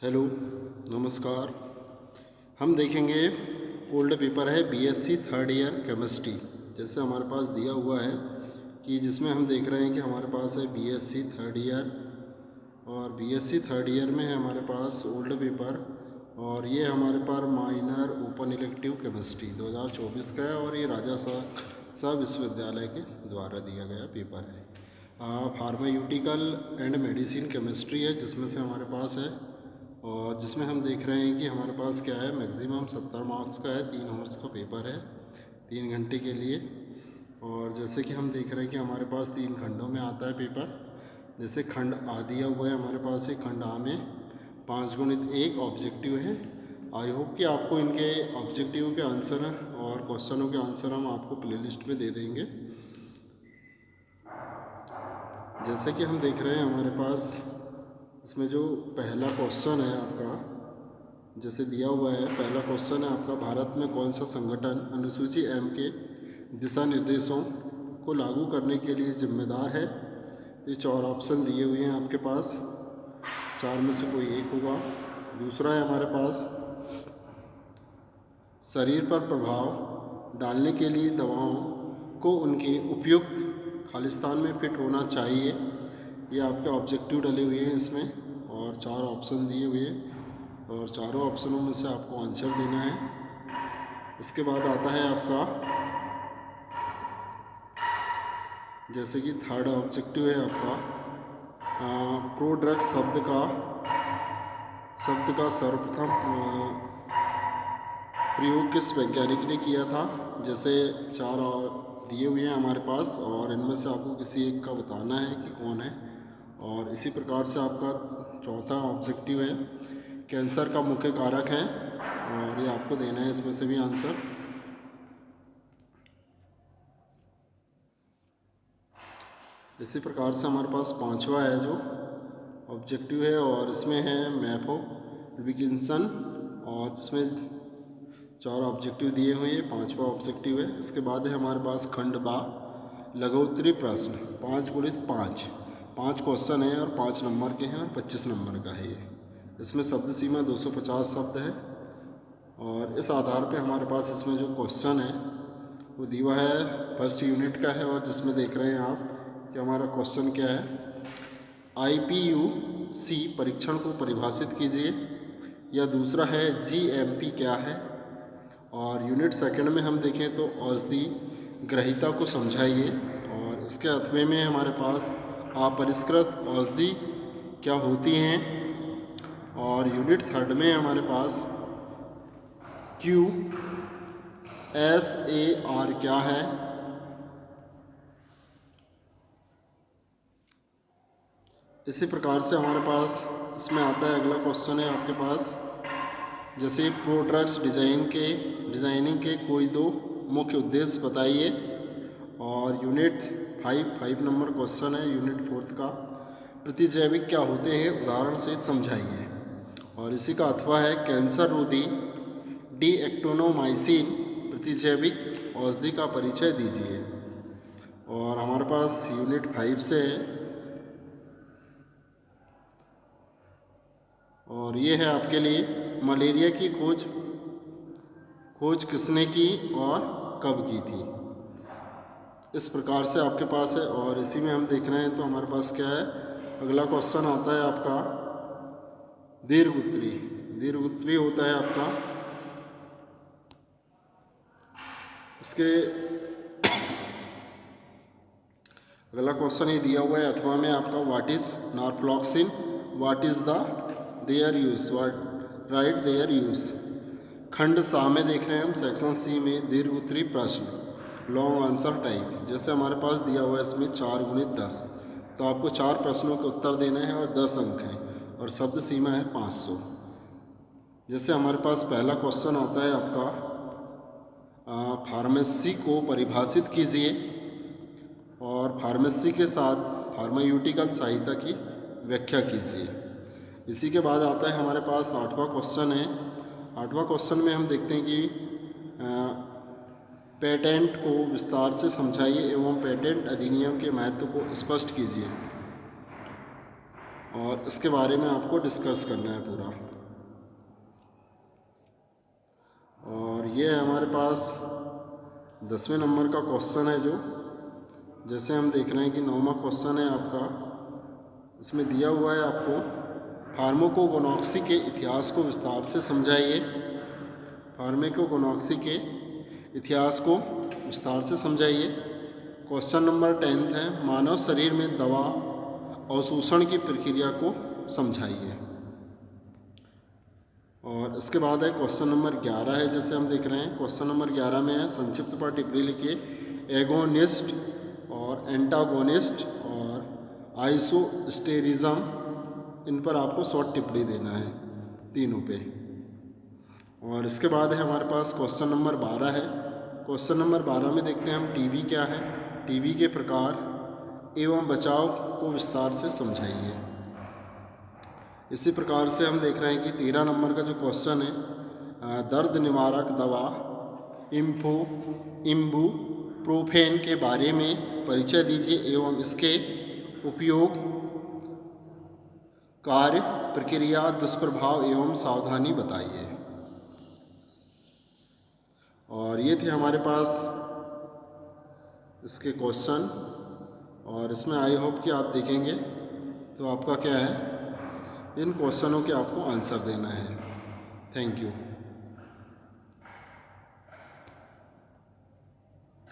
Hello, नमस्कार। हम देखेंगे ओल्ड पेपर है बीएससी थर्ड ईयर केमिस्ट्री। जैसे हमारे पास दिया हुआ है कि जिसमें हम देख रहे हैं कि हमारे पास है बीएससी थर्ड ईयर, और बीएससी थर्ड ईयर में है हमारे पास ओल्ड पेपर, और ये हमारे पास माइनर ओपन इलेक्टिव केमिस्ट्री 2024 का है, और ये राजा साहब विश्वविद्यालय के द्वारा दिया गया पेपर है। फार्मास्यूटिकल एंड मेडिसिन केमिस्ट्री है जिसमें से हमारे पास है, और जिसमें हम देख रहे हैं कि हमारे पास क्या है, मैक्सिमम 70 मार्क्स का है, 3 आवर्स का पेपर है, 3 घंटे के लिए। और जैसे कि हम देख रहे हैं कि हमारे पास 3 खंडों में आता है पेपर। जैसे खंड आ दिया हुआ है हमारे पास, एक खंड आ में 5 गुणित 1 ऑब्जेक्टिव है। आई होप कि आपको इनके ऑब्जेक्टिव के आंसर और क्वेश्चनों के आंसर हम आपको प्लेलिस्ट में दे देंगे। जैसे कि हम देख रहे हैं हमारे पास इसमें जो पहला क्वेश्चन है आपका, जैसे दिया हुआ है, पहला क्वेश्चन है आपका, भारत में कौन सा संगठन अनुसूची एम के दिशा निर्देशों को लागू करने के लिए जिम्मेदार है। ये 4 ऑप्शन दिए हुए हैं आपके पास, 4 में से कोई एक होगा। दूसरा है हमारे पास, शरीर पर प्रभाव डालने के लिए दवाओं को उनके उपयुक्त खालिस्तान में फिट होना चाहिए। ये आपके ऑब्जेक्टिव डले हुए हैं इसमें, और 4 ऑप्शन दिए हुए हैं, और चारों ऑप्शनों में से आपको आंसर देना है। इसके बाद आता है आपका, जैसे कि थर्ड ऑब्जेक्टिव है आपका, प्रो ड्रग शब्द का सर्वप्रथम प्रयोग किस वैज्ञानिक ने किया था। जैसे 4 दिए हुए हैं हमारे पास, और इनमें से आपको किसी एक का बताना है कि कौन है। और इसी प्रकार से आपका चौथा ऑब्जेक्टिव है, कैंसर का मुख्य कारक है, और ये आपको देना है इसमें से भी आंसर। इसी प्रकार से हमारे पास पांचवा है जो ऑब्जेक्टिव है, और इसमें है मैप ऑफ विकिंसन, और जिसमें 4 ऑब्जेक्टिव दिए हुए हैं, पांचवा ऑब्जेक्टिव है। इसके बाद है हमारे पास खंड बा, लघुत्तरी प्रश्न 5 गुणित 5, 5 क्वेश्चन है, और 5 नंबर के हैं, और 25 नंबर का है ये। इसमें शब्द सीमा 250 शब्द है, और इस आधार पे हमारे पास इसमें जो क्वेश्चन है वो दिया है, फर्स्ट यूनिट का है, और जिसमें देख रहे हैं आप कि हमारा क्वेश्चन क्या है, IPUC परीक्षण को परिभाषित कीजिए, या दूसरा है GMP क्या है। और यूनिट सेकंड में हम देखें तो औषधि ग्रहीता को समझाइए, और इसके अथवे में हमारे पास अपरिष्कृत औषधि क्या होती हैं। और यूनिट थर्ड में हमारे पास QSAR क्या है। इसी प्रकार से हमारे पास इसमें आता है, अगला क्वेश्चन है आपके पास, जैसे प्रो ड्रग्स डिजाइनिंग के कोई 2 मुख्य उद्देश्य बताइए। और यूनिट 5 नंबर क्वेश्चन है, यूनिट 4 का, प्रतिजैविक क्या होते हैं उदाहरण से समझाइए। और इसी का अथवा है, कैंसर रोधी डीएक्टोनोमाइसिन प्रतिजैविक औषधि का परिचय दीजिए। और हमारे पास यूनिट 5 से है, और ये है आपके लिए, मलेरिया की खोज किसने की और कब की थी। इस प्रकार से आपके पास है, और इसी में हम देख रहे हैं तो हमारे पास क्या है, अगला क्वेश्चन आता है आपका, दीर्घोत्तरी होता है आपका। इसके अगला क्वेश्चन ये दिया हुआ है अथवा में आपका, what is norfloxacin, what is the their use, right their use. खंड सा में देख रहे हैं हम, सेक्शन सी में, दीर्घोत्तरी प्रश्न लॉन्ग आंसर टाइप। जैसे हमारे पास दिया हुआ है इसमें 4 गुणित 10, तो आपको 4 प्रश्नों के उत्तर देने हैं, और 10 अंक हैं, और शब्द सीमा है 500। जैसे हमारे पास पहला क्वेश्चन आता है आपका, फार्मेसी को परिभाषित कीजिए, और फार्मेसी के साथ फार्मास्यूटिकल सहायता की व्याख्या कीजिए। इसी के बाद आता है हमारे पास 8वां क्वेश्चन है। 8वां क्वेश्चन में हम देखते हैं कि पेटेंट को विस्तार से समझाइए एवं पेटेंट अधिनियम के महत्व को स्पष्ट कीजिए। और इसके बारे में आपको डिस्कस करना है पूरा। और ये है हमारे पास 10वें नंबर का क्वेश्चन है, जो जैसे हम देख रहे हैं कि 9वां क्वेश्चन है आपका। इसमें दिया हुआ है आपको फार्माकोगोनॉक्सी के इतिहास को विस्तार से समझाइए। फार्माकोगोनॉक्सी के इतिहास को विस्तार से समझाइए। क्वेश्चन नंबर 10 है, मानव शरीर में दवा अवशोषण की प्रक्रिया को समझाइए। और इसके बाद है क्वेश्चन नंबर 11 है, जैसे हम देख रहे हैं। क्वेश्चन नंबर 11 में है, संक्षिप्त पर टिप्पणी लिखिए। एगोनिस्ट और एंटागोनिस्ट और आइसोस्टेरिज्म, इन पर आपको शॉर्ट टिप्पणी देना है तीनों पे। और इसके बाद है हमारे पास क्वेश्चन नंबर 12 है। क्वेश्चन नंबर 12 में देखते हैं हम टीबी क्या है, टीबी के प्रकार एवं बचाव को विस्तार से समझाइए। इसी प्रकार से हम देख रहे हैं कि 13 नंबर का जो क्वेश्चन है, दर्द निवारक दवा इबुप्रोफेन के बारे में परिचय दीजिए एवं इसके उपयोग, कार्य, प्रक्रिया, दुष्प्रभाव एवं सावधानी बताइए। और ये थे हमारे पास इसके क्वेश्चन। और इसमें आई होप कि आप देखेंगे तो आपका क्या है, इन क्वेश्चनों के आपको आंसर देना है। Thank you.